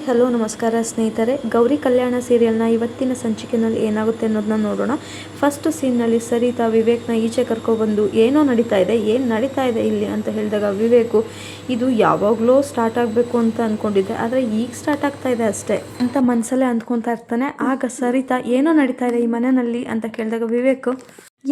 Hello ನಮಸ್ಕಾರ ಸ್ನೇಹಿತರೆ. ಗೌರಿ ಕಲ್ಯಾಣ ಸೀರಿಯಲ್ನ ಇವತ್ತಿನ ಸಂಚಿಕೆಯಲ್ಲಿ ಏನಾಗುತ್ತೆ ಅನ್ನೋದನ್ನ ನೋಡೋಣ. ಫಸ್ಟ್ ಸೀನ್ನಲ್ಲಿ ಸರಿತಾ ವಿವೇಕ್ನ ಈಚೆ ಕರ್ಕೊಬಂದು ಏನೋ ನಡೀತಾ ಇದೆ ಇಲ್ಲಿ ಅಂತ ಹೇಳಿದಾಗ ವಿವೇಕು ಇದು ಯಾವಾಗಲೂ ಸ್ಟಾರ್ಟ್ ಆಗಬೇಕು ಅಂತ ಅಂದ್ಕೊಂಡಿದ್ದೆ, ಆದರೆ ಈಗ ಸ್ಟಾರ್ಟ್ ಆಗ್ತಾ ಇದೆ ಅಷ್ಟೇ ಅಂತ ಮನಸ್ಸಲ್ಲೇ ಅಂದ್ಕೊತಾ ಇರ್ತಾನೆ. ಆಗ ಸರಿತಾ ಏನೋ ನಡೀತಾ ಇದೆ ಈ ಮನೆಯಲ್ಲಿ ಅಂತ ಕೇಳಿದಾಗ ವಿವೇಕು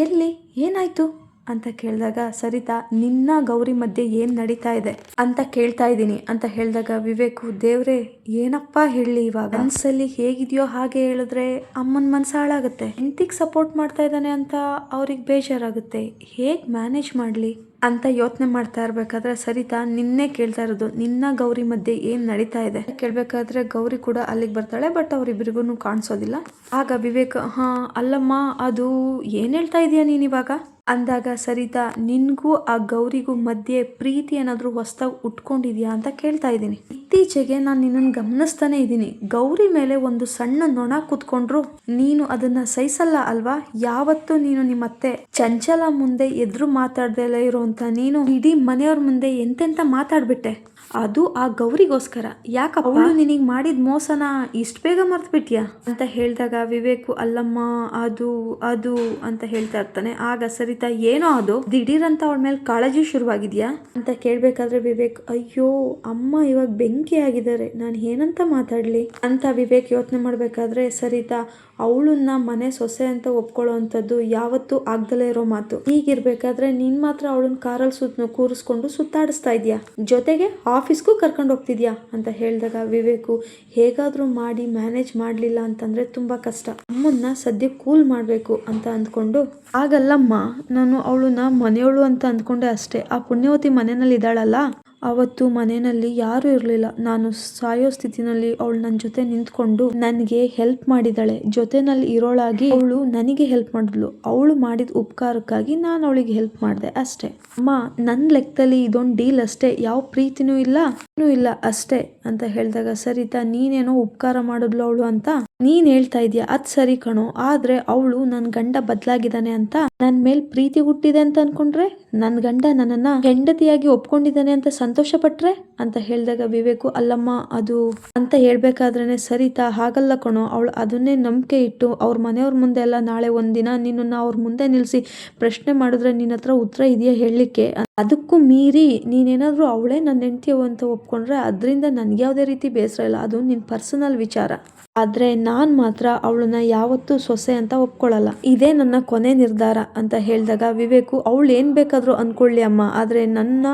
ಎಲ್ಲಿ ಏನಾಯಿತು ಅಂತ ಕೇಳಿದಾಗ ಸರಿತಾ ನಿನ್ನ ಗೌರಿ ಮಧ್ಯೆ ಏನು ನಡೀತಾ ಇದೆ ಅಂತ ಕೇಳ್ತಾ ಇದ್ದೀನಿ ಅಂತ ಹೇಳಿದಾಗ ವಿವೇಕು ದೇವ್ರೆ ಏನಪ್ಪ ಹೇಳಿ, ಇವಾಗ ಮನಸ್ಸಲ್ಲಿ ಹೇಗಿದೆಯೋ ಹಾಗೆ ಹೇಳಿದ್ರೆ ಅಮ್ಮನ ಮನಸ್ಸು ಹಾಳಾಗುತ್ತೆ, ಹೆಂಡತಿಗೆ ಸಪೋರ್ಟ್ ಮಾಡ್ತಾ ಇದ್ದಾನೆ ಅಂತ ಅವ್ರಿಗೆ ಬೇಜಾರಾಗುತ್ತೆ, ಹೇಗೆ ಮ್ಯಾನೇಜ್ ಮಾಡಲಿ ಅಂತ ಯೋಚನೆ ಮಾಡ್ತಾ ಇರ್ಬೇಕಾದ್ರೆ ಸರಿತಾ ನಿನ್ನೆ ಕೇಳ್ತಾ ಇರೋದು ನಿನ್ನ ಗೌರಿ ಮಧ್ಯೆ ಏನು ನಡೀತಾ ಇದೆ ಕೇಳಬೇಕಾದ್ರೆ ಗೌರಿ ಕೂಡ ಅಲ್ಲಿಗೆ ಬರ್ತಾಳೆ. ಬಟ್ ಅವರಿಬ್ಬರಿಗೂ ಕಾಣಿಸೋದಿಲ್ಲ. ಆಗ ವಿವೇಕ್ ಅಲ್ಲಮ್ಮ ಅದು ಏನು ಹೇಳ್ತಾ ಇದೀಯ ನೀನು ಇವಾಗ ಅಂದಾಗ ಸರಿತಾ ನಿನ್ಗೂ ಆ ಗೌರಿಗೂ ಮಧ್ಯೆ ಪ್ರೀತಿ ಏನಾದರೂ ಹೊಸದಾಗಿ ಉಟ್ಕೊಂಡಿದ್ಯಾ ಅಂತ ಕೇಳ್ತಾ ಇದ್ದೀನಿ. ಇತ್ತೀಚೆಗೆ ನಾನು ನಿನ್ನನ್ನು ಗಮನಿಸ್ತಾನೆ ಇದ್ದೀನಿ, ಗೌರಿ ಮೇಲೆ ಒಂದು ಸಣ್ಣ ನೊಣ ಕೂತ್ಕೊಂಡ್ರು ನೀನು ಅದನ್ನ ಸಹಿಸಲ್ಲ ಅಲ್ವಾ? ಯಾವತ್ತೂ ನೀನು ನಿಮ್ಮತ್ತೆ ಚಂಚಲ ಮುಂದೆ ಎದುರು ಮಾತಾಡ್ದೇ ಇರೋಂತ ನೀನು ಇಡೀ ಮನೆಯವ್ರ ಮುಂದೆ ಎಂತೆಂತ ಮಾತಾಡ್ಬಿಟ್ಟೆ, ಅದು ಆ ಗೌರಿಗೋಸ್ಕರ. ಯಾಕಪ್ಪ ಅವಳು ನಿನಗೆ ಮಾಡಿದ ಮೋಸನ ಇಷ್ಟು ಬೇಗ ಮರ್ತ್ಬಿಟ್ಯಾ ಅಂತ ಹೇಳಿದಾಗ ವಿವೇಕು ಅಲ್ಲಮ್ಮ ಅದು ಅದು ಅಂತ ಹೇಳ್ತಾ ಇರ್ತಾನೆ. ಆಗ ಸರಿತಾ ಏನೋ ಅದು ದಿಢೀರಂತ ಅವಳ ಮೇಲೆ ಕಾಳಜಿ ಶುರುವಾಗಿದ್ಯಾ ಅಂತ ಕೇಳ್ಬೇಕಾದ್ರೆ ವಿವೇಕ್ ಅಯ್ಯೋ ಅಮ್ಮ ಇವಾಗ ಬೆಂಕಿ ಆಗಿದ್ದಾರೆ, ನಾನು ಏನಂತ ಮಾತಾಡ್ಲಿ ಅಂತ ವಿವೇಕ್ ಯೋಚನೆ ಮಾಡ್ಬೇಕಾದ್ರೆ ಸರಿತಾ ಅವಳನ್ನ ಮನೆ ಸೊಸೆ ಅಂತ ಒಪ್ಕೊಳ್ಳೋ ಅಂಥದ್ದು ಯಾವತ್ತೂ ಆಗ್ದಲೇ ಇರೋ ಮಾತು. ಹೀಗಿರ್ಬೇಕಾದ್ರೆ ನೀನ್ ಮಾತ್ರ ಅವಳನ್ನ ಕಾರಲ್ಲಿ ಕೂರಿಸ್ಕೊಂಡು ಸುತ್ತಾಡಿಸ್ತಾ ಇದೀಯಾ, ಜೊತೆಗೆ ಆಫೀಸ್ಗೂ ಕರ್ಕೊಂಡು ಹೋಗ್ತಿದ್ಯಾ ಅಂತ ಹೇಳಿದಾಗ ವಿವೇಕು ಹೇಗಾದ್ರೂ ಮಾಡಿ ಮ್ಯಾನೇಜ್ ಮಾಡಲಿಲ್ಲ ಅಂತಂದ್ರೆ ತುಂಬಾ ಕಷ್ಟ, ಅಮ್ಮನ್ನ ಸದ್ಯ ಕೂಲ್ ಮಾಡಬೇಕು ಅಂತ ಅಂದ್ಕೊಂಡು ಆಗಲ್ಲಮ್ಮ ನಾನು ಅವಳನ್ನ ಮನೆಯವಳು ಅಂತ ಅಂದ್ಕೊಂಡೆ ಅಷ್ಟೇ, ಆ ಪುಣ್ಯವತಿ ಮನೆಯಲ್ಲಿ ಇದ್ದಾಳಲ್ಲ ಅವತ್ತು ಮನೆಯಲ್ಲಿ ಯಾರು ಇರಲಿಲ್ಲ, ನಾನು ಸಾಯೋ ಸ್ಥಿತಿನಲ್ಲಿ ಅವಳು ನನ್ನ ಜೊತೆ ನಿಂತ್ಕೊಂಡು ನನಗೆ ಹೆಲ್ಪ್ ಮಾಡಿದಾಳೆ, ಜೊತೆನಲ್ಲಿ ಇರೋಳಾಗಿ ಅವಳು ನನಗೆ ಹೆಲ್ಪ್ ಮಾಡಿದ್ಲು, ಅವಳು ಮಾಡಿದ ಉಪಕಾರಕ್ಕಾಗಿ ನಾನು ಅವಳಿಗೆ ಹೆಲ್ಪ್ ಮಾಡಿದೆ ಅಷ್ಟೇ ಅಮ್ಮ, ನನ್ನ ಲೆಕ್ಕದಲ್ಲಿ ಇದೊಂದು ಡೀಲ್ ಅಷ್ಟೇ, ಯಾವ ಪ್ರೀತಿನೂ ಇಲ್ಲ ಅಷ್ಟೇ ಅಂತ ಹೇಳಿದಾಗ ಸರಿತಾ ನೀನೇನೋ ಉಪಕಾರ ಮಾಡಿದ್ಲು ಅವಳು ಅಂತ ನೀನ್ ಹೇಳ್ತಾ ಇದೀಯ, ಅದ್ ಸರಿ ಕಣೋ, ಆದ್ರೆ ಅವಳು ನನ್ ಗಂಡ ಬದಲಾಗಿದ್ದಾನೆ ಅಂತ ನನ್ ಮೇಲ್ ಪ್ರೀತಿ ಹುಟ್ಟಿದೆ ಅಂತ ಅನ್ಕೊಂಡ್ರೆ ನನ್ ಗಂಡ ನನ್ನನ್ನ ಹೆಂಡತಿಯಾಗಿ ಒಪ್ಕೊಂಡಿದ್ದಾನೆ ಅಂತ ಸಂತೋಷ ಪಟ್ರೆ ಅಂತ ಹೇಳಿದಾಗ ವಿವೇಕು ಅಲ್ಲಮ್ಮ ಅದು ಅಂತ ಹೇಳ್ಬೇಕಾದ್ರೇನೆ ಸರಿತಾ ಹಾಗಲ್ಲ ಕಣೋ, ಅವಳು ಅದನ್ನೇ ನಂಬಿಕೆ ಇಟ್ಟು ಅವ್ರ ಮನೆಯವ್ರ ಮುಂದೆ ಎಲ್ಲ ನಾಳೆ ಒಂದಿನ ನಿನ್ನನ್ನ ಅವ್ರ ಮುಂದೆ ನಿಲ್ಸಿ ಪ್ರಶ್ನೆ ಮಾಡಿದ್ರೆ ನಿನ್ನ ಹತ್ರ ಉತ್ತರ ಇದೆಯಾ ಹೇಳಲಿಕ್ಕೆ, ಅದಕ್ಕೂ ಮೀರಿ ನೀನೇನಾದ್ರೂ ಅವಳೇ ನನ್ನ ಹೆಂಡತಿ ಅಂತ ಒಪ್ಕೊಂಡ್ರೆ ಅದರಿಂದ ನನ್ಗೆ ಯಾವುದೇ ರೀತಿ ಬೇಸರ ಇಲ್ಲ, ಅದು ನಿನ್ ಪರ್ಸನಲ್ ವಿಚಾರ, ಆದ್ರೆ ನಾನ್ ಮಾತ್ರ ಅವಳನ್ನ ಯಾವತ್ತೂ ಸೊಸೆ ಅಂತ ಒಪ್ಕೊಳ್ಳಲ್ಲ, ಇದೇ ನನ್ನ ಕೊನೆ ನಿರ್ಧಾರ ಅಂತ ಹೇಳಿದಾಗ ವಿವೇಕು ಅವಳು ಏನ್ ಬೇಕಾದ್ರೂ ಅನ್ಕೊಳ್ಳಿ ಅಮ್ಮ, ಆದ್ರೆ ನನ್ನ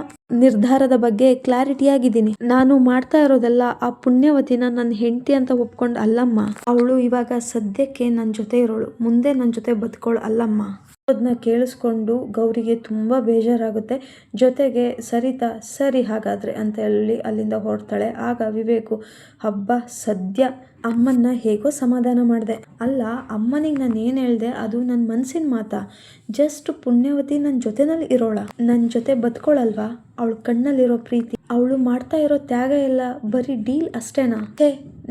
ನಿರ್ಧಾರದ ಬಗ್ಗೆ ಕ್ಲಾರಿಟಿ ಆಗಿದ್ದೀನಿ, ನಾನು ಮಾಡ್ತಾ ಇರೋದೆಲ್ಲ ಆ ಪುಣ್ಯವತಿನ ನನ್ನ ಹೆಂಡತಿ ಅಂತ ಒಪ್ಕೊಂಡು ಅಲ್ಲಮ್ಮ, ಅವಳು ಇವಾಗ ಸದ್ಯಕ್ಕೆ ನನ್ನ ಜೊತೆ ಇರೋಳು, ಮುಂದೆ ನನ್ನ ಜೊತೆ ಬದುಕೋಳು ಅಲ್ಲಮ್ಮ. ಅದನ್ನ ಕೇಳಿಸ್ಕೊಂಡು ಗೌರಿಗೆ ತುಂಬಾ ಬೇಜಾರಾಗುತ್ತೆ. ಜೊತೆಗೆ ಸರಿತಾ ಸರಿ ಹಾಗಾದ್ರೆ ಅಂತ ಹೇಳಿ ಅಲ್ಲಿಂದ ಹೊರಡ್ತಾಳೆ. ಆಗ ವಿವೇಕು ಹಬ್ಬ ಸದ್ಯ ಅಮ್ಮನ್ನ ಹೇಗೋ ಸಮಾಧಾನ ಮಾಡಿದೆ, ಅಲ್ಲ ಅಮ್ಮನಿಗೆ ನಾನು ಏನು ಹೇಳ್ದೆ ಅದು ನನ್ನ ಮನಸ್ಸಿನ ಮಾತಾ, ಜಸ್ಟ್ ಪುಣ್ಯವತಿ ನನ್ನ ಜೊತೆನಲ್ಲಿ ಇರೋಳ, ನನ್ನ ಜೊತೆ ಬದುಕೋಳಲ್ವಾ, ಅವಳ ಕಣ್ಣಲ್ಲಿರೋ ಪ್ರೀತಿ, ಅವಳು ಮಾಡ್ತಾ ಇರೋ ತ್ಯಾಗ ಎಲ್ಲ ಬರೀ ಡೀಲ್ ಅಷ್ಟೇನಾ,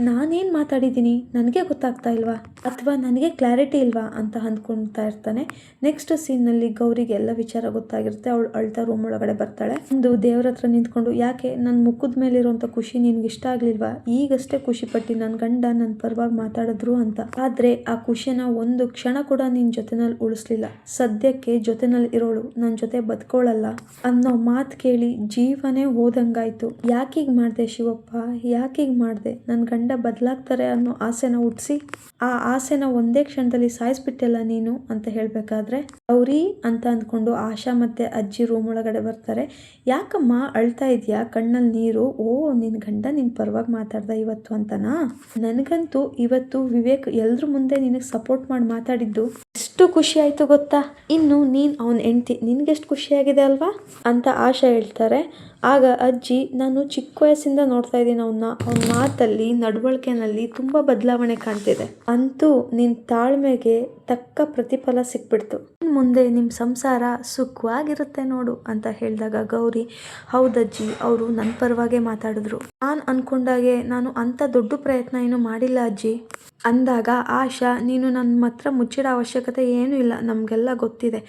ನಾನೇನು ಮಾತಾಡಿದ್ದೀನಿ ನನಗೆ ಗೊತ್ತಾಗ್ತಾ ಇಲ್ವಾ ಅಥವಾ ನನಗೆ ಕ್ಲಾರಿಟಿ ಇಲ್ವಾ ಅಂತ ಅಂದ್ಕೊಳ್ತಾ ಇರ್ತಾನೆ. ನೆಕ್ಸ್ಟ್ ಸೀನ್ನಲ್ಲಿ ಗೌರಿಗೆ ಎಲ್ಲ ವಿಚಾರ ಗೊತ್ತಾಗಿರುತ್ತೆ. ಅವಳು ಅಳ್ತಾ ರೂಮ್ ಒಳಗಡೆ ಬರ್ತಾಳೆ. ಒಂದು ದೇವ್ರ ಹತ್ರ ನಿಂತ್ಕೊಂಡು ಯಾಕೆ ನನ್ನ ಮುಖದ ಮೇಲಿರುವಂಥ ಖುಷಿ ನಿನ್ಗೆ ಇಷ್ಟ ಆಗ್ಲಿಲ್ವಾ, ಈಗಷ್ಟೇ ಖುಷಿ ಪಟ್ಟಿ ನನ್ನ ಗಂಡ ನನ್ನ ಪರವಾಗಿ ಮಾತಾಡಿದ್ರು ಅಂತ, ಆದ್ರೆ ಆ ಖುಷಿನ ಒಂದು ಕ್ಷಣ ಕೂಡ ನಿನ್ ಜೊತೆನಲ್ಲಿ ಉಳಿಸ್ಲಿಲ್ಲ, ಸದ್ಯಕ್ಕೆ ಜೊತೆನಲ್ಲಿ ಇರೋಳು ನನ್ನ ಜೊತೆ ಬದುಕೋಳಲ್ಲ ಅನ್ನೋ ಮಾತು ಕೇಳಿ ಜೀವನೇ ಹೋದಂಗಾಯ್ತು, ಯಾಕೀಗ ಮಾಡ್ದೆ ಶಿವಪ್ಪ, ಯಾಕೀಗ ಮಾಡ್ದೆ, ನನ್ನ ಗಂಡ ಬದಲಾಗ್ತಾರೆ ಅನ್ನೋ ಆಸೆನ ಹುಟ್ಟಿಸಿ ಆ ಆಸೆನ ಒಂದೇ ಕ್ಷಣದಲ್ಲಿ ಸಾಯಿಸ್ಬಿಟ್ಟೆಲ್ಲ ನೀನು ಅಂತ ಹೇಳ್ಬೇಕಾದ್ರೆ ಗೌರಿ ಅಂತ ಅಂದ್ಕೊಂಡು ಆಶಾ ಮತ್ತೆ ಅಜ್ಜಿ ರೂಮ್ ಒಳಗಡೆ ಬರ್ತಾರೆ. ಯಾಕಮ್ಮ ಅಳ್ತಾ ಇದೆಯಾ, ಕಣ್ಣಲ್ಲಿ ನೀರು, ಓ ನಿನ್ ಗಂಡ ನಿನ್ ಪರವಾಗಿ ಮಾತಾಡ್ದ ಇವತ್ತು ಅಂತನಾ, ನನಗಂತೂ ಇವತ್ತು ವಿವೇಕ್ ಎಲ್ರ ಮುಂದೆ ನಿನಗೆ ಸಪೋರ್ಟ್ ಮಾಡಿ ಮಾತಾಡಿದ್ದು ಎಷ್ಟು ಖುಷಿ ಆಯ್ತು ಗೊತ್ತಾ, ಇನ್ನು ನೀನ್ ಅವನ ಹೆಂಡ್ತಿ ನಿನ್ಗೆಷ್ಟು ಖುಷಿಯಾಗಿದೆ ಅಲ್ವಾ ಅಂತ ಆಶಾ ಹೇಳ್ತಾರೆ. ಆಗ ಅಜ್ಜಿ ನಾನು ಚಿಕ್ಕ ವಯಸ್ಸಿಂದ ನೋಡ್ತಾ ಇದ್ದೀನಿ ಅವನ ಮಾತಲ್ಲಿ ನಡವಳಿಕೆನಲ್ಲಿ ತುಂಬಾ ಬದಲಾವಣೆ ಕಾಣ್ತಿದೆ, ಅಂತೂ ನಿನ್ ತಾಳ್ಮೆಗೆ ತಕ್ಕ ಪ್ರತಿಫಲ ಸಿಕ್ಬಿಡ್ತು, ಮುಂದೆ ನಿಮ್ಮ ಸಂಸಾರ ಸುಖವಾಗಿರುತ್ತೆ ನೋಡು ಅಂತ ಹೇಳಿದಾಗ ಗೌರಿ ಹೌದಜ್ಜಿ ಅವರು ನನ್ನ ಪರವಾಗೇ ಮಾತಾಡಿದ್ರು, ನಾನು ಅನ್ಕೊಂಡಾಗೆ ನಾನು ಅಂಥ ದೊಡ್ಡ ಪ್ರಯತ್ನ ಏನು ಮಾಡಿಲ್ಲ ಅಜ್ಜಿ ಅಂದಾಗ ಆಶಾ ನೀನು ನನ್ನ ಹತ್ರ ಮುಚ್ಚಿಡೋ ಅವಶ್ಯಕತೆ ಏನೂ ಇಲ್ಲ, ನಮಗೆಲ್ಲ ಗೊತ್ತಿದೆ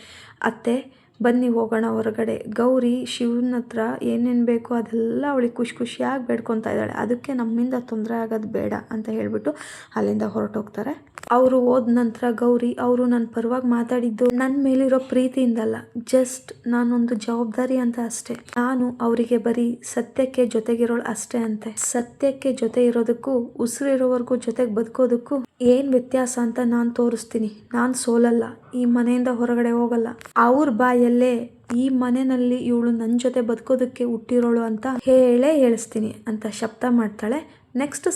ಅತ್ತೆ, ಬನ್ನಿ ಹೋಗೋಣ ಹೊರಗಡೆ. ಗೌರಿ ಶಿವನ ಹತ್ರ ಏನೇನು ಬೇಕೋ ಅದೆಲ್ಲ ಅವಳಿಗೆ ಖುಷಿಯಾಗಿ ಬೇಡ್ಕೊತಾ ಇದ್ದಾಳೆ. ಅದಕ್ಕೆ ನಮ್ಮಿಂದ ತೊಂದರೆ ಆಗೋದು ಬೇಡ ಅಂತ ಹೇಳ್ಬಿಟ್ಟು ಅಲ್ಲಿಂದ ಹೊರಟೋಗ್ತಾರೆ. ಅವರು ಹೋದ ನಂತರ ಗೌರಿ ಅವರು ನನ್ನ ಪರವಾಗಿ ಮಾತಾಡಿದ್ದು ನನ್ನ ಮೇಲಿರೋ ಪ್ರೀತಿಯಿಂದಲ್ಲ, ಜಸ್ಟ್ ನಾನೊಂದು ಜವಾಬ್ದಾರಿ ಅಂತ ಅಷ್ಟೇ. ನಾನು ಅವರಿಗೆ ಬರೀ ಸತ್ಯಕ್ಕೆ ಜೊತೆಗಿರೋಳು ಅಷ್ಟೇ ಅಂತೆ. ಸತ್ಯಕ್ಕೆ ಜೊತೆ ಇರೋದಕ್ಕೂ ಉಸಿರಿರೋವರೆಗೂ ಜೊತೆಗೆ ಬದುಕೋದಕ್ಕೂ ಏನ್ ವ್ಯತ್ಯಾಸ ಅಂತ ನಾನು ತೋರಿಸ್ತೀನಿ. ನಾನು ಸೋಲಲ್ಲ, ಈ ಮನೆಯಿಂದ ಹೊರಗಡೆ ಹೋಗಲ್ಲ. ಅವ್ರ ಬಾಯಲ್ಲೇ ಈ ಮನೆಯಲ್ಲಿ ಇವಳು ನನ್ನ ಜೊತೆ ಬದುಕೋದಕ್ಕೆ ಹುಟ್ಟಿರೋಳು ಅಂತ ಹೇಳಿಸ್ತೀನಿ ಅಂತ ಶಬ್ದ ಮಾಡ್ತಾಳೆ. ನೆಕ್ಸ್ಟ್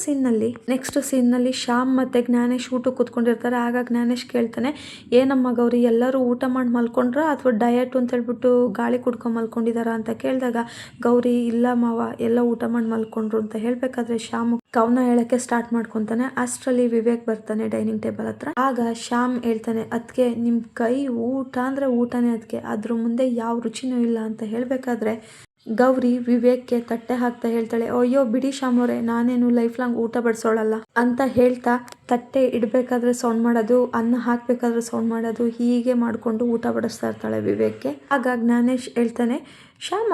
ಸೀನ್ನಲ್ಲಿ ಶ್ಯಾಮ್ ಮತ್ತೆ ಜ್ಞಾನೇಶ್ ಊಟ ಕೂತ್ಕೊಂಡಿರ್ತಾರೆ. ಆಗ ಜ್ಞಾನೇಶ್ ಕೇಳ್ತಾನೆ, ಏನಮ್ಮ ಗೌರಿ ಎಲ್ಲರೂ ಊಟ ಮಾಡಿ ಮಲ್ಕೊಂಡ್ರ ಅಥವಾ ಡಯಟ್ ಅಂತ ಹೇಳ್ಬಿಟ್ಟು ಗಾಳಿ ಕುಡ್ಕೊಂಡು ಮಲ್ಕೊಂಡಿದಾರ ಅಂತ ಕೇಳಿದಾಗ ಗೌರಿ ಇಲ್ಲ ಮಾವ ಎಲ್ಲ ಊಟ ಮಾಡಿ ಮಲ್ಕೊಂಡ್ರು ಅಂತ ಹೇಳ್ಬೇಕಾದ್ರೆ ಶ್ಯಾಮ್ ಕವನ ಹೇಳಕ್ಕೆ ಸ್ಟಾರ್ಟ್ ಮಾಡ್ಕೊತಾನೆ. ಅಷ್ಟರಲ್ಲಿ ವಿವೇಕ್ ಬರ್ತಾನೆ ಡೈನಿಂಗ್ ಟೇಬಲ್ ಹತ್ರ. ಆಗ ಶ್ಯಾಮ್ ಹೇಳ್ತಾನೆ, ಅದಕ್ಕೆ ನಿಮ್ಮ ಕೈ ಊಟ ಅಂದ್ರೆ ಊಟನೇ, ಅದಕ್ಕೆ ಅದ್ರ ಮುಂದೆ ಯಾವ ರುಚಿನೂ ಇಲ್ಲ ಅಂತ ಹೇಳ್ಬೇಕಾದ್ರೆ ಗೌರಿ ವಿವೇಕ್ಗೆ ತಟ್ಟೆ ಹಾಕ್ತಾ ಹೇಳ್ತಾಳೆ, ಅಯ್ಯೋ ಬಿಡಿ ಶ್ಯಾಮ್ ಅವರೇ, ನಾನೇನು ಲೈಫ್ ಲಾಂಗ್ ಊಟ ಬಡಿಸೋಳಲ್ಲ ಅಂತ ಹೇಳ್ತಾ ತಟ್ಟೆ ಇಡಬೇಕಾದ್ರೆ ಸೌಂಡ್ ಮಾಡೋದು, ಅನ್ನ ಹಾಕ್ಬೇಕಾದ್ರೆ ಸೌಂಡ್ ಮಾಡೋದು, ಹೀಗೆ ಮಾಡಿಕೊಂಡು ಊಟ ಬಡಿಸ್ತಾ ಇರ್ತಾಳೆ ವಿವೇಕ್ಗೆ. ಆಗ ಜ್ಞಾನೇಶ್ ಹೇಳ್ತಾನೆ, ಶ್ಯಾಮ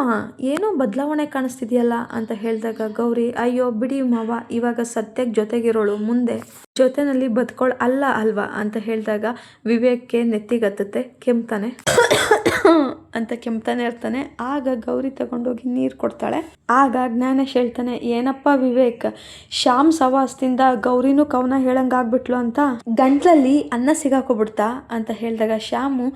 ಏನೋ ಬದಲಾವಣೆ ಕಾಣಿಸ್ತಿದೆಯಲ್ಲ ಅಂತ ಹೇಳಿದಾಗ ಗೌರಿ, ಅಯ್ಯೋ ಬಿಡಿ ಮಾವ, ಇವಾಗ ಸದ್ಯಕ್ಕೆ ಜೊತೆಗಿರೋಳು, ಮುಂದೆ ಜೊತೆನಲ್ಲಿ ಬದುಕೋಳು ಅಲ್ಲ ಅಲ್ವಾ ಅಂತ ಹೇಳಿದಾಗ ವಿವೇಕ್ಗೆ ನೆತ್ತಿಗತ್ತುತ್ತೆ, ಕೆಮ್ತಾನೆ ಅಂತ ಕೆಮ್ತಾನೆ ಇರ್ತಾನೆ. ಆಗ ಗೌರಿ ತಗೊಂಡೋಗಿ ನೀರು ಕೊಡ್ತಾಳೆ. ಆಗ ಜ್ಞಾನೇಶ್ ಹೇಳ್ತಾನೆ, ಏನಪ್ಪ ವಿವೇಕ್, ಶ್ಯಾಮ್ ಸವಾಸದಿಂದ ಗೌರಿನೂ ಕವನ ಹೇಳಂಗಾಗ್ಬಿಟ್ಲು ಅಂತ ಗಂಟ್ಲಲ್ಲಿ ಅನ್ನ ಸಿಗಾಕೋಬಿಡ್ತಾ ಅಂತ ಹೇಳಿದಾಗ ಶ್ಯಾಮು,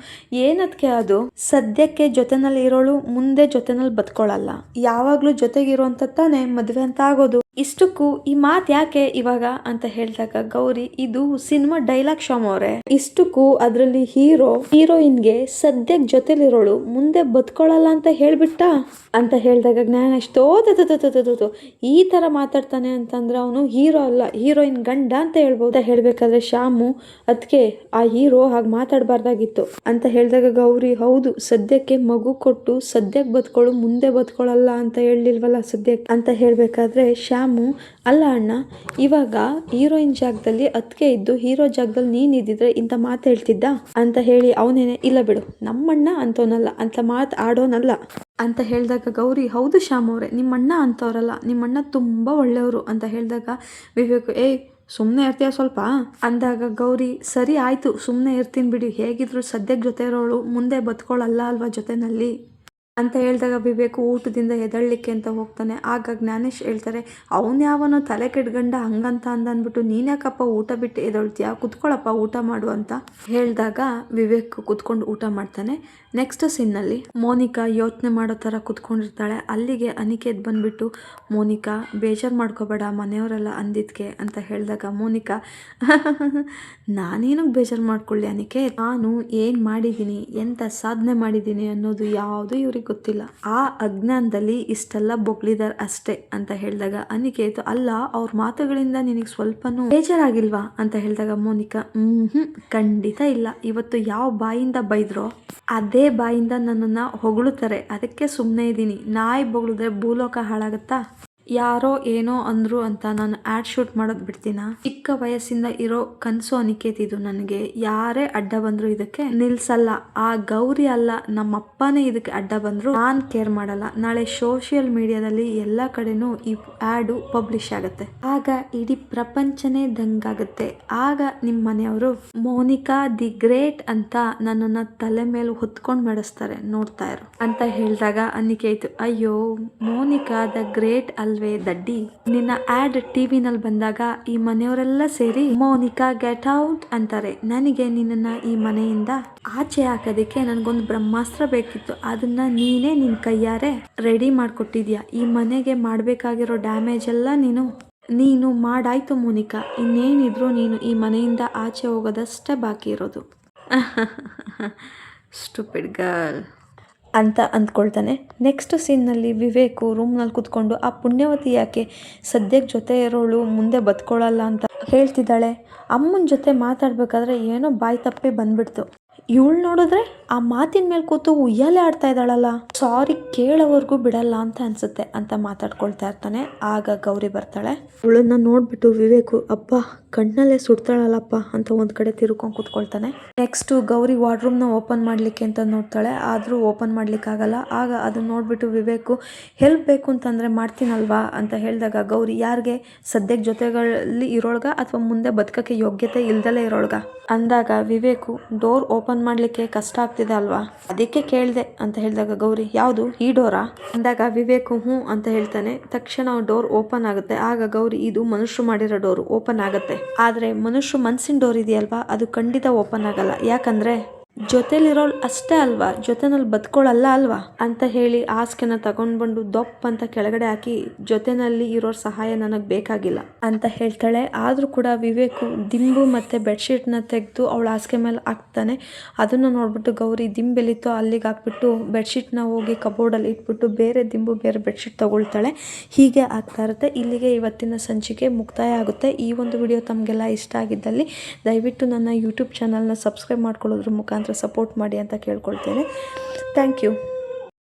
ಏನದ್ಕೆ ಅದು, ಸದ್ಯಕ್ಕೆ ಜೊತೆನಲ್ಲಿ ಇರೋಳು ಮುಂದೆ ಜೊತೆನಲ್ಲಿ ಬದುಕೊಳ್ಳಲ್ಲ, ಯಾವಾಗ್ಲೂ ಜೊತೆಗಿರೋಂತ ತಾನೇ ಮದುವೆ ಅಂತ ಆಗೋದು, ಇಷ್ಟಕ್ಕೂ ಈ ಮಾತು ಯಾಕೆ ಇವಾಗ ಅಂತ ಹೇಳಿದಾಗ ಗೌರಿ, ಇದು ಸಿನಿಮಾ ಡೈಲಾಗ್ ಶ್ಯಾಮ್ ಅವರೇ, ಇಷ್ಟಕ್ಕೂ ಅದರಲ್ಲಿ ಹೀರೋಯಿನ್ಗೆ ಸದ್ಯಕ್ಕೆ ಜೊತೆಲಿರೋಳು ಮುಂದೆ ಬದುಕೊಳ್ಳಲ್ಲ ಅಂತ ಹೇಳ್ಬಿಟ್ಟ ಅಂತ ಹೇಳಿದಾಗ ಜ್ಞಾನೇಶ್ ತೋತು ಈ ತರ ಮಾತಾಡ್ತಾನೆ ಅಂತಂದ್ರೆ ಅವನು ಹೀರೋ ಅಲ್ಲ, ಹೀರೋಯಿನ್ ಗಂಡ ಅಂತ ಹೇಳ್ಬೋದು. ಹೇಳ್ಬೇಕಾದ್ರೆ ಶ್ಯಾಮು, ಅದಕ್ಕೆ ಆ ಹೀರೋ ಹಾಗೆ ಮಾತಾಡಬಾರ್ದಾಗಿತ್ತು ಅಂತ ಹೇಳಿದಾಗ ಗೌರಿ, ಹೌದು ಸದ್ಯಕ್ಕೆ ಮಗು ಕೊಟ್ಟು ಸದ್ಯಕ್ಕೆ ಬದುಕೊಳ್ಳು ಮುಂದೆ ಬದುಕೊಳ್ಳಲ್ಲ ಅಂತ ಹೇಳಿಲ್ವಲ್ಲ ಸದ್ಯಕ್ಕೆ ಅಂತ ಹೇಳ್ಬೇಕಾದ್ರೆ ಶ್ಯಾಮು, ಅಲ್ಲ ಅಣ್ಣ, ಇವಾಗ ಹೀರೋಯಿನ್ ಜಾಗದಲ್ಲಿ ಅದಕ್ಕೆ ಇದ್ದು ಹೀರೋ ಜಾಗದಲ್ಲಿ ನೀನ್ ಇದ್ದಿದ್ರೆ ಇಂಥ ಮಾತು ಹೇಳ್ತಿದ್ದ ಅಂತ ಹೇಳಿ ಅವನೇನೆ, ಇಲ್ಲ ಬಿಡು ನಮ್ಮಣ್ಣ ಅಂತೋನಲ್ಲ ಅಂತ ಮಾತು ಆಡೋನಲ್ಲ ಅಂತ ಹೇಳಿದಾಗ ಗೌರಿ, ಹೌದು ಶ್ಯಾಮ್ ಅವರೇ, ನಿಮ್ಮಣ್ಣ ಅಂತವ್ರಲ್ಲ, ನಿಮ್ಮಣ್ಣ ತುಂಬಾ ಒಳ್ಳೆಯವರು ಅಂತ ಹೇಳಿದಾಗ ವಿವೇಕ್, ಸುಮ್ಮನೆ ಇರ್ತೀಯ ಸ್ವಲ್ಪ ಅಂದಾಗ ಗೌರಿ, ಸರಿ ಆಯ್ತು ಸುಮ್ಮನೆ ಇರ್ತೀನಿ ಬಿಡಿ, ಹೇಗಿದ್ರು ಸದ್ಯಕ್ಕೆ ಜೊತೆ ಇರೋಳು ಮುಂದೆ ಬದುಕೊಳ್ಳಲ್ಲ ಅಲ್ವಾ ಜೊತೆನಲ್ಲಿ ಅಂತ ಹೇಳಿದಾಗ ವಿವೇಕ್ ಊಟದಿಂದ ಎದಳ್ಲಿಕ್ಕೆ ಅಂತ ಹೋಗ್ತಾನೆ. ಆಗ ಜ್ಞಾನೇಶ್ ಹೇಳ್ತಾರೆ, ಅವನು ಯಾವನೋ ತಲೆ ಕೆಡ್ಗಂಡ ಹಂಗಂತ ಅಂದ್ಬಿಟ್ಟು ನೀನ್ಯಾಕಪ್ಪ ಊಟ ಬಿಟ್ಟು ಎದೊಳ್ತೀಯ, ಕುತ್ಕೊಳ್ಳಪ್ಪ ಊಟ ಮಾಡು ಅಂತ ಹೇಳಿದಾಗ ವಿವೇಕ್ ಕುತ್ಕೊಂಡು ಊಟ ಮಾಡ್ತಾನೆ. ನೆಕ್ಸ್ಟ್ ಸೀನ್ನಲ್ಲಿ ಮೋನಿಕಾ ಯೋಚನೆ ಮಾಡೋ ಥರ ಕುತ್ಕೊಂಡಿರ್ತಾಳೆ. ಅಲ್ಲಿಗೆ ಅನಿಕೇತ್ ಬಂದ್ಬಿಟ್ಟು, ಮೋನಿಕಾ ಬೇಜಾರು ಮಾಡ್ಕೋಬೇಡ ಮನೆಯವರೆಲ್ಲ ಅಂದಿದ್ಕೆ ಅಂತ ಹೇಳಿದಾಗ ಮೋನಿಕಾ, ನಾನೇನಕ್ಕೆ ಬೇಜಾರು ಮಾಡ್ಕೊಳ್ಳಿ ಅನಿಕೇತ್, ನಾನು ಏನು ಮಾಡಿದ್ದೀನಿ, ಎಂಥ ಸಾಧನೆ ಮಾಡಿದ್ದೀನಿ ಅನ್ನೋದು ಯಾವುದು ಇವ್ರಿಗೆ ಗೊತ್ತಿಲ್ಲ, ಆ ಅಜ್ಞಾನದಲ್ಲಿ ಇಷ್ಟೆಲ್ಲ ಬೊಗಳಿದಾರೆ ಅಷ್ಟೇ ಅಂತ ಹೇಳಿದಾಗ ಅನಿಕೇತ್, ಅಲ್ಲ ಅವ್ರ ಮಾತುಗಳಿಂದ ನಿನಗೆ ಸ್ವಲ್ಪನೂ ಬೇಜಾರಾಗಿಲ್ವಾ ಅಂತ ಹೇಳಿದಾಗ ಮೋನಿಕಾ, ಖಂಡಿತ ಇಲ್ಲ, ಇವತ್ತು ಯಾವ ಬಾಯಿಂದ ಬೈದ್ರೋ ಅದೇ ಬಾಯಿಂದ ನನ್ನನ್ನು ಹೊಗಳುತ್ತಾರೆ, ಅದಕ್ಕೆ ಸುಮ್ಮನೆ ಇದ್ದೀನಿ, ನಾಯಿ ಬೊಗಳಿದ್ರೆ ಭೂಲೋಕ ಹಾಳಾಗತ್ತಾ, ಯಾರೋ ಏನೋ ಅಂದ್ರು ಅಂತ ನಾನು ಆ್ಯಡ್ ಶೂಟ್ ಮಾಡೋದು ಬಿಡ್ತೀನ, ಚಿಕ್ಕ ವಯಸ್ಸಿಂದ ಇರೋ ಕನಸು ಅನಿಕೇತ್ ಇದು, ನನಗೆ ಯಾರೇ ಅಡ್ಡ ಬಂದ್ರು ಇದಕ್ಕೆ ನಿಲ್ಸಲ್ಲ, ಆ ಗೌರಿ ಅಲ್ಲ ನಮ್ಮಪ್ಪನೇ ಇದಕ್ಕೆ ಅಡ್ಡ ಬಂದ್ರು ನಾನು ಕೇರ್ ಮಾಡಲ್ಲ, ನಾಳೆ ಸೋಷಿಯಲ್ ಮೀಡಿಯಾದಲ್ಲಿ ಎಲ್ಲ ಕಡೆನೂ ಈ ಆ್ಯಡು ಪಬ್ಲಿಷ್ ಆಗುತ್ತೆ, ಆಗ ಇಡೀ ಪ್ರಪಂಚನೇ ದಂಗಾಗುತ್ತೆ, ಆಗ ನಿಮ್ಮ ಮನೆಯವರು ಮೋನಿಕಾ ದಿ ಗ್ರೇಟ್ ಅಂತ ನನ್ನನ್ನು ತಲೆ ಮೇಲೆ ಹೊತ್ಕೊಂಡು ಮಾಡಿಸ್ತಾರೆ, ನೋಡ್ತಾ ಇರು ಅಂತ ಹೇಳಿದಾಗ ಅನಿಕೇತ್, ಅಯ್ಯೋ ಮೋನಿಕಾ ದ ಗ್ರೇಟ್ ಅಲ್ವೇ ದಡ್ಡಿ, ನಿನ್ನ ಆಡ್ ಟಿವಿನಲ್ಲಿ ಬಂದಾಗ ಈ ಮನೆಯವರೆಲ್ಲ ಸೇರಿ ಮೋನಿಕಾ ಗೆಟ್ ಔಟ್ ಅಂತಾರೆ, ನನಗೆ ನಿನ್ನನ್ನ ಈ ಮನೆಯಿಂದ ಆಚೆ ಹಾಕೋದಕ್ಕೆ ನನಗೊಂದು ಬ್ರಹ್ಮಾಸ್ತ್ರ ಬೇಕಿತ್ತು, ಅದನ್ನ ನೀನೇ ನಿನ್ನ ಕೈಯಾರೆ ರೆಡಿ ಮಾಡಿಕೊಟ್ಟಿದ್ಯಾ, ಈ ಮನೆಗೆ ಮಾಡಬೇಕಾಗಿರೋ ಡ್ಯಾಮೇಜ್ ಎಲ್ಲ ನೀನು ಮಾಡಾಯ್ತು ಮೋನಿಕಾ, ಇನ್ನೇನಿದ್ರು ನೀನು ಈ ಮನೆಯಿಂದ ಆಚೆ ಹೋಗೋದಷ್ಟೇ ಬಾಕಿ ಇರೋದು ಸ್ಟುಪಿಡ್ ಗರ್ಲ್ ಅಂತ ಅಂದ್ಕೊಳ್ತಾನೆ. ನೆಕ್ಸ್ಟ್ ಸೀನ್ನಲ್ಲಿ ವಿವೇಕು ರೂಮ್ನಲ್ಲಿ ಕೂತ್ಕೊಂಡು, ಆ ಪುಣ್ಯವತಿ ಯಾಕೆ ಸದ್ಯಕ್ಕೆ ಜೊತೆ ಇರೋಳು ಮುಂದೆ ಬದುಕೊಳ್ಳಲ್ಲ ಅಂತ ಹೇಳ್ತಿದ್ದಾಳೆ. ಅಮ್ಮನ ಜೊತೆ ಮಾತಾಡ್ಬೇಕಾದ್ರೆ ಏನೋ ಬಾಯಿ ತಪ್ಪಿ ಬಂದ್ಬಿಡ್ತು. ಇವಳು ನೋಡಿದ್ರೆ ಆ ಮಾತಿನ ಮೇಲೆ ಕೂತು ಉಯ್ಯಾಲೆ ಆಡ್ತಾ ಇದ್ದಾಳಲ್ಲ, ಸಾರಿ ಕೇಳೋವರೆಗೂ ಬಿಡಲ್ಲ ಅಂತ ಅನ್ಸುತ್ತೆ ಅಂತ ಮಾತಾಡ್ಕೊಳ್ತಾ ಇರ್ತಾನೆ. ಆಗ ಗೌರಿ ಬರ್ತಾಳೆ. ಅವಳನ್ನ ನೋಡ್ಬಿಟ್ಟು ವಿವೇಕು ಅಪ್ಪ ಕಣ್ಣಲ್ಲೇ ಸುಡ್ತಾಳಲ್ಲಪ್ಪ ಅಂತ ಒಂದ್ ಕಡೆ ತಿರ್ಕೊಂಡು ಕೂತ್ಕೊಳ್ತಾನೆ. ನೆಕ್ಸ್ಟ್ ಗೌರಿ ವಾರ್ಡ್ರೂಮ್ನ ಓಪನ್ ಮಾಡ್ಲಿಕ್ಕೆ ಅಂತ ನೋಡ್ತಾಳೆ, ಆದ್ರೂ ಓಪನ್ ಮಾಡ್ಲಿಕ್ಕೆ ಆಗಲ್ಲ. ಆಗ ಅದನ್ನ ನೋಡ್ಬಿಟ್ಟು ವಿವೇಕು ಹೆಲ್ಪ್ ಬೇಕು ಅಂತಂದ್ರೆ ಮಾಡ್ತೀನಲ್ವಾ ಅಂತ ಹೇಳಿದಾಗ ಗೌರಿ ಯಾರಿಗೆ ಸದ್ಯಕ್ಕೆ ಜೊತೆಗಳಲ್ಲಿ ಇರೋಳ್ಗ ಅಥವಾ ಮುಂದೆ ಬದುಕಕ್ಕೆ ಯೋಗ್ಯತೆ ಇಲ್ದಲೇ ಇರೋಳ್ಗ ಅಂದಾಗ ವಿವೇಕು ಡೋರ್ ಓಪನ್ ಮಾಡ್ಲಿಕ್ಕೆ ಕಷ್ಟ ಆಗ್ತಿದೆ ಅಲ್ವಾ, ಅದಕ್ಕೆ ಕೇಳಿದೆ ಅಂತ ಹೇಳಿದಾಗ ಗೌರಿ ಯಾವುದು ಈ ಡೋರಾ ಅಂದಾಗ ವಿವೇಕು ಹ್ಞೂ ಅಂತ ಹೇಳ್ತಾನೆ. ತಕ್ಷಣ ಡೋರ್ ಓಪನ್ ಆಗುತ್ತೆ. ಆಗ ಗೌರಿ ಇದು ಮನುಷ್ಯರು ಮಾಡಿರೋ ಡೋರ್ ಓಪನ್ ಆಗುತ್ತೆ, ಆದ್ರೆ ಮನುಷ್ಯರು ಮನ್ಸಿನ ಡೋರ್ ಇದೆಯಲ್ವಾ ಅದು ಖಂಡಿತ ಓಪನ್ ಆಗಲ್ಲ, ಯಾಕಂದ್ರೆ ಜೊತೆಲಿರೋಳು ಅಷ್ಟೇ ಅಲ್ವಾ, ಜೊತೆನಲ್ಲಿ ಬದುಕೊಳ್ಳಲ್ಲ ಅಲ್ವಾ ಅಂತ ಹೇಳಿ ಹಾಸಿಗೆನ ತಗೊಂಡ್ ಬಂದು ದೊಪ್ಪ ಅಂತ ಕೆಳಗಡೆ ಹಾಕಿ ಜೊತೆನಲ್ಲಿ ಇರೋರ್ ಸಹಾಯ ನನಗೆ ಬೇಕಾಗಿಲ್ಲ ಅಂತ ಹೇಳ್ತಾಳೆ. ಆದ್ರೂ ಕೂಡ ವಿವೇಕು ದಿಂಬು ಮತ್ತೆ ಬೆಡ್ಶೀಟ್ನ ತೆಗೆದು ಅವಳ ಹಾಸಿಗೆ ಮೇಲೆ ಹಾಕ್ತಾನೆ. ಅದನ್ನ ನೋಡ್ಬಿಟ್ಟು ಗೌರಿ ದಿಂಬೆಲಿತ್ತೋ ಅಲ್ಲಿಗೆ ಹಾಕ್ಬಿಟ್ಟು ಬೆಡ್ಶೀಟ್ನ ಹೋಗಿ ಕಬೋರ್ಡಲ್ಲಿ ಇಟ್ಬಿಟ್ಟು ಬೇರೆ ದಿಂಬು ಬೇರೆ ಬೆಡ್ಶೀಟ್ ತಗೊಳ್ತಾಳೆ. ಹೀಗೆ ಆಗ್ತಾ ಇರುತ್ತೆ. ಇಲ್ಲಿಗೆ ಇವತ್ತಿನ ಸಂಚಿಕೆ ಮುಕ್ತಾಯ ಆಗುತ್ತೆ. ಈ ಒಂದು ವಿಡಿಯೋ ತಮಗೆಲ್ಲ ಇಷ್ಟ ಆಗಿದ್ದಲ್ಲಿ ದಯವಿಟ್ಟು ನನ್ನ ಯೂಟ್ಯೂಬ್ ಚಾನಲ್ನ ಸಬ್ಸ್ಕ್ರೈಬ್ ಮಾಡ್ಕೊಳ್ಳೋದ್ರ ಮುಖಾಂತರ ಸಪೋರ್ಟ್ ಮಾಡಿ ಅಂತ ಕೇಳ್ಕೊಳ್ತೇನೆ. Thank you.